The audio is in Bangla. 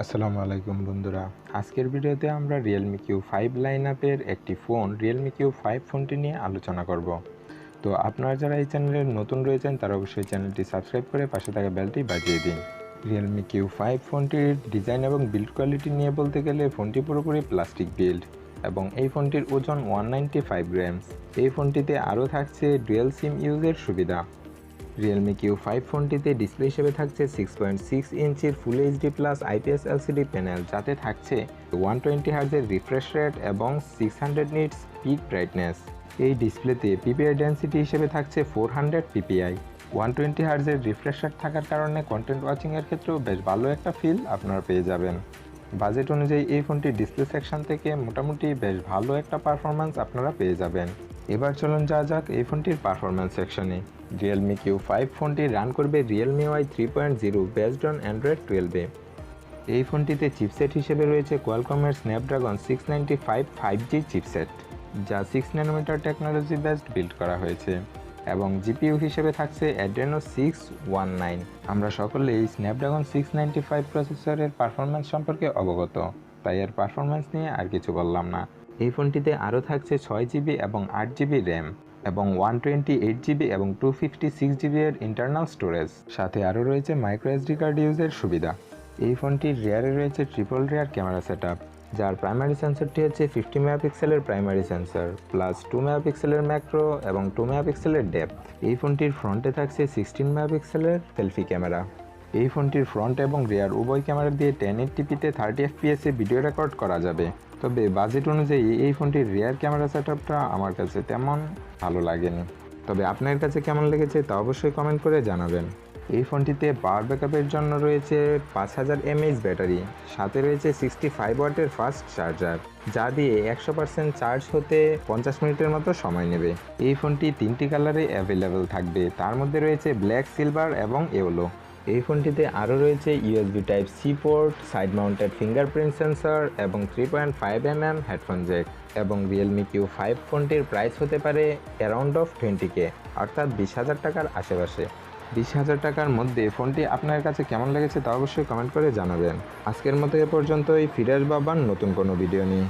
আসসালামু আলাইকুম বন্ধুরা, আজকের ভিডিওতে আমরা Realme Q5 লাইনআপের একটি ফোন Realme Q5 ফোনটি নিয়ে আলোচনা করব। তো আপনারা যারা এই চ্যানেলে নতুন রয়েছেন তারা অবশ্যই চ্যানেলটি সাবস্ক্রাইব করে পাশে থাকা বেলটি বাজিয়ে দিন। Realme Q5 ফোনটির ডিজাইন এবং বিল্ড কোয়ালিটি নিয়ে বলতে গেলে ফোনটি পুরোপুরি প্লাস্টিক বিল্ড এবং এই ফোনটির ওজন 195 গ্রামস। এই ফোনটিতে আরও থাকছে ডুয়েল সিম ইউজের সুবিধা। Realme Q5 ফোনটিতে ডিসপ্লে হিসেবে থাকছে 6.6 ইঞ্চির full HD plus IPS LCD panel, যাতে থাকছে 120 হার্জের রিফ্রেশ রেট এবং 600 নিটস পিক ব্রাইটনেস। এই ডিসপ্লেতে পিপিআই ডেন্সিটি হিসেবে থাকছে 400 পিপিআই। 120 হার্জের রিফ্রেশ রেট থাকার কারণে কন্টেন্ট ওয়াচিংয়ের ক্ষেত্রেও বেশ ভালো একটা ফিল আপনারা পেয়ে যাবেন। বাজেট অনুযায়ী এই ফোনটি ডিসপ্লে সেকশন থেকে মোটামুটি বেশ ভালো একটা পারফরম্যান্স আপনারা পেয়ে যাবেন। এবার চলুন যাক এই ফোনটির পারফরম্যান্স সেকশনে। Realme Q5 ফোনটি রান করবে Realme Y 3.0 based on Android 12-এ। এই ফোনটিতে চিপসেট হিসেবে রয়েছে কোয়ালকমের স্ন্যাপড্রাগন 695 5G চিপসেট, যা 6 ন্যানোমিটার টেকনোলজি বেসড বিল্ড করা হয়েছে, এবং জিপিইউ হিসেবে থাকছে Adreno 619। আমরা সকলে এই স্ন্যাপড্রাগন 695 প্রসেসরের পারফরম্যান্স সম্পর্কে অবগত, তাই এর পারফরম্যান্স নিয়ে আর কিছু বললাম না। এই ফোনটিতে আরও থাকছে 6GB এবং 8GB র্যাম এবং 128GB এবং 256GB এর ইন্টারনাল স্টোরেজ, সাথে আরও রয়েছে মাইক্রো এসডি কার্ড ইউজের সুবিধা। এই ফোনটির রিয়ারে রয়েছে ট্রিপল রিয়ার ক্যামেরা সেটআপ, যার প্রাইমারি সেন্সরটি হচ্ছে 50 মেগাপিক্সেলের প্রাইমারি সেন্সর প্লাস 2 মেগাপিক্সেলের ম্যাক্রো এবং 2 মেগাপিক্সেলের ডেপথ। এই ফোনটির ফ্রন্টে থাকছে 16 মেগাপিক্সেলের সেলফি ক্যামেরা। এই ফোনটির ফ্রন্ট এবং রিয়ার উভয় ক্যামেরা দিয়ে 1080pতে 30 fps-এ ভিডিও রেকর্ড করা যাবে। তবে বাজেট অনুযায়ী এই ফোনটির রিয়ার ক্যামেরা সেটআপটা আমার কাছে তেমন ভালো লাগেনি। তবে আপনার কাছে কেমন লেগেছে তা অবশ্যই কমেন্ট করে জানাবেন। এই ফোনটিতে পাওয়ার ব্যাকআপের জন্য রয়েছে 5000 mAh ব্যাটারি, সাথে রয়েছে 65 ওয়াটের ফাস্ট চার্জার, যা দিয়ে 100% চার্জ হতে 50 মিনিটের মতো সময় নেবে। এই ফোনটি 3টি কালারে অ্যাভেলেবেল থাকবে, তার মধ্যে রয়েছে ব্ল্যাক, সিলভার এবং ইয়েলো। এই ফোনটিতে আরও রয়েছে USB Type-C port, side mounted fingerprint sensor এবং 3.5mm হেডফোন জ্যাক। এবং Realme Q5 ফোনটির প্রাইস হতে পারে অ্যারাউন্ড অফ 20K, অর্থাৎ 20,000 টাকার আশেপাশে। 20,000 টাকার মধ্যে ফোনটি আপনার কাছে কেমন লেগেছে তা অবশ্যই কমেন্ট করে জানাবেন। আজকের মতো এ পর্যন্তই, ফিরে আসবো আবার নতুন কোনো ভিডিও নিয়ে।